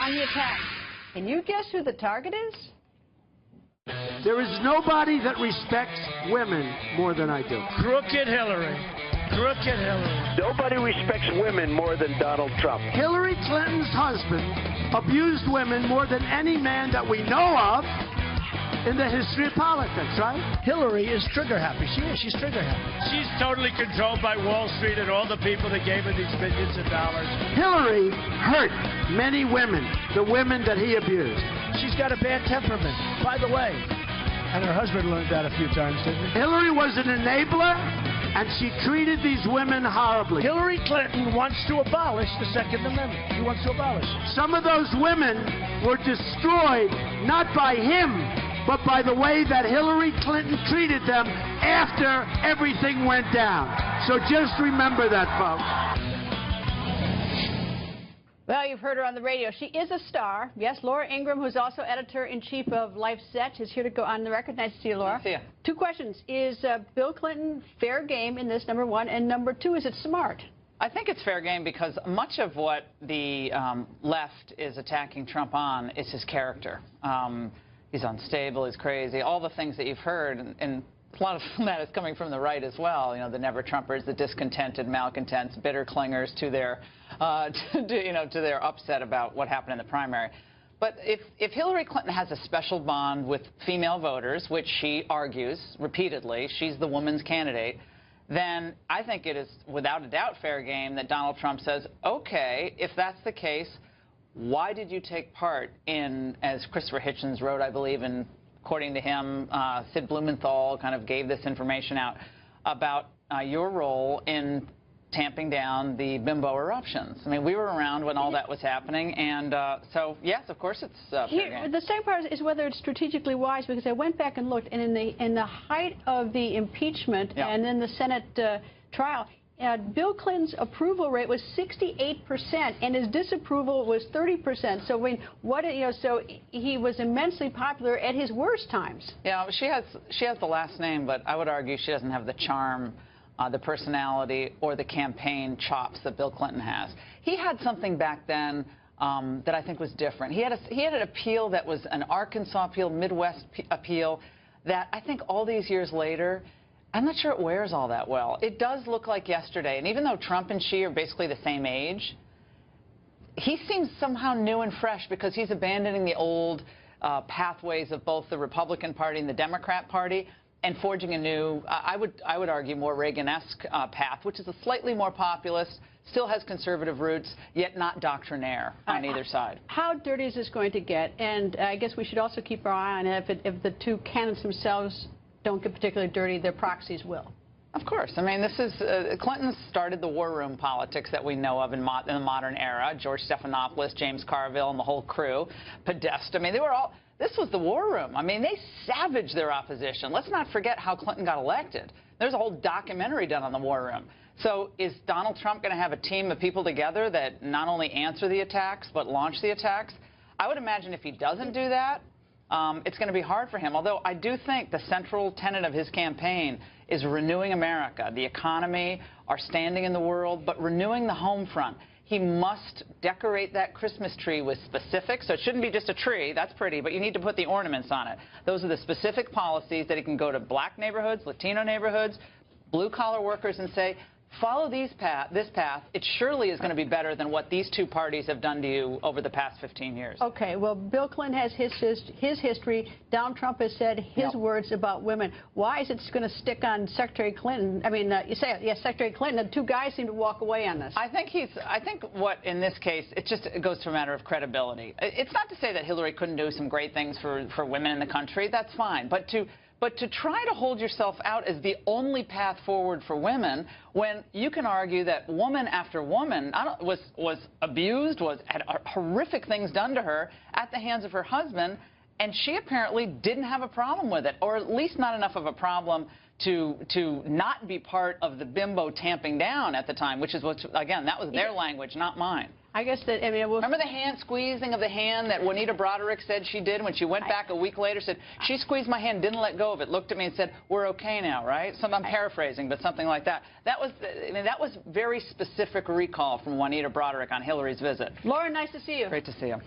on the attack. Can you guess who the target is? There is nobody that respects women more than I do. Crooked Hillary. Crooked Hillary. Nobody respects women more than Donald Trump. Hillary Clinton's husband abused women more than any man that we know of in the history of politics, right? Hillary is trigger happy. She is. She's trigger happy. She's totally controlled by Wall Street and all the people that gave her these billions of dollars. Hillary hurt many women, the women that he abused. She's got a bad temperament, by the way. And her husband learned that a few times, didn't he? Hillary was an enabler, and she treated these women horribly. Hillary Clinton wants to abolish the Second Amendment. She wants to abolish it. Some of those women were destroyed not by him, but by the way that Hillary Clinton treated them after everything went down. So just remember that, folks. Well, you've heard her on the radio. She is a star. Yes, Laura Ingraham, who's also editor-in-chief of Life Set, is here to go on the record. Nice to see you, Laura. Nice to see you. Two questions. Is Bill Clinton fair game in this, number one? And number two, is it smart? I think it's fair game because much of what the left is attacking Trump on is his character. He's unstable, he's crazy, all the things that you've heard, and a lot of that is coming from the right as well. You know, the never-Trumpers, the discontented, malcontents, bitter clingers to their, to their upset about what happened in the primary. But if Hillary Clinton has a special bond with female voters, which she argues repeatedly, she's the woman's candidate, then I think it is without a doubt fair game that Donald Trump says, okay, if that's the case, why did you take part in, as Christopher Hitchens wrote, I believe, and according to him, Sid Blumenthal kind of gave this information out about your role in tamping down the bimbo eruptions. I mean, we were around when all that was happening, and so, yes, of course it's fair game. The second part is whether it's strategically wise, because I went back and looked, and in the height of the impeachment and then the Senate trial, Bill Clinton's approval rate was 68%, and his disapproval was 30%. So, I mean, so he was immensely popular at his worst times. Yeah, she has the last name, but I would argue she doesn't have the charm, the personality, or the campaign chops that Bill Clinton has. He had something back then that I think was different. He had an appeal that was an Arkansas appeal, Midwest appeal, that I think all these years later, I'm not sure it wears all that well. It does look like yesterday, and even though Trump and she are basically the same age, he seems somehow new and fresh because he's abandoning the old pathways of both the Republican Party and the Democrat Party and forging a new, I would argue, more Reagan-esque path, which is a slightly more populist, still has conservative roots, yet not doctrinaire on either side. How dirty is this going to get? And I guess we should also keep our eye on it. If the two candidates themselves don't get particularly dirty, their proxies will. Of course. I mean, this is Clinton started the war room politics that we know of in the modern era. George Stephanopoulos, James Carville, and the whole crew. Podesta. I mean, they were all. This was the war room. I mean, they savaged their opposition. Let's not forget how Clinton got elected. There's a whole documentary done on the war room. So is Donald Trump going to have a team of people together that not only answer the attacks but launch the attacks? I would imagine if he doesn't do that, it's going to be hard for him, although I do think the central tenet of his campaign is renewing America, the economy, our standing in the world, but renewing the home front. He must decorate that Christmas tree with specifics. So it shouldn't be just a tree. That's pretty, but you need to put the ornaments on it. Those are the specific policies that he can go to black neighborhoods, Latino neighborhoods, blue-collar workers and say, follow this path. It surely is going to be better than what these two parties have done to you over the past 15 years. Okay, well, Bill Clinton has his history. Donald Trump has said his words about women. Why is it going to stick on Secretary Clinton? I mean, you say, yes, Secretary Clinton. The two guys seem to walk away on this. I think what, in this case, it goes to a matter of credibility. It's not to say that Hillary couldn't do some great things for women in the country. That's fine. But to try to hold yourself out as the only path forward for women, when you can argue that woman after woman was abused, had horrific things done to her at the hands of her husband, and she apparently didn't have a problem with it, or at least not enough of a problem to not be part of the bimbo tamping down at the time, which is what, again, that was their language, not mine. I guess that, I mean, remember the hand squeezing of the hand that Juanita Broderick said she did when she went back a week later, said, she squeezed my hand, didn't let go of it, looked at me and said, we're okay now, right? I'm paraphrasing, but something like that. That was very specific recall from Juanita Broderick on Hillary's visit. Laura, nice to see you. Great to see you.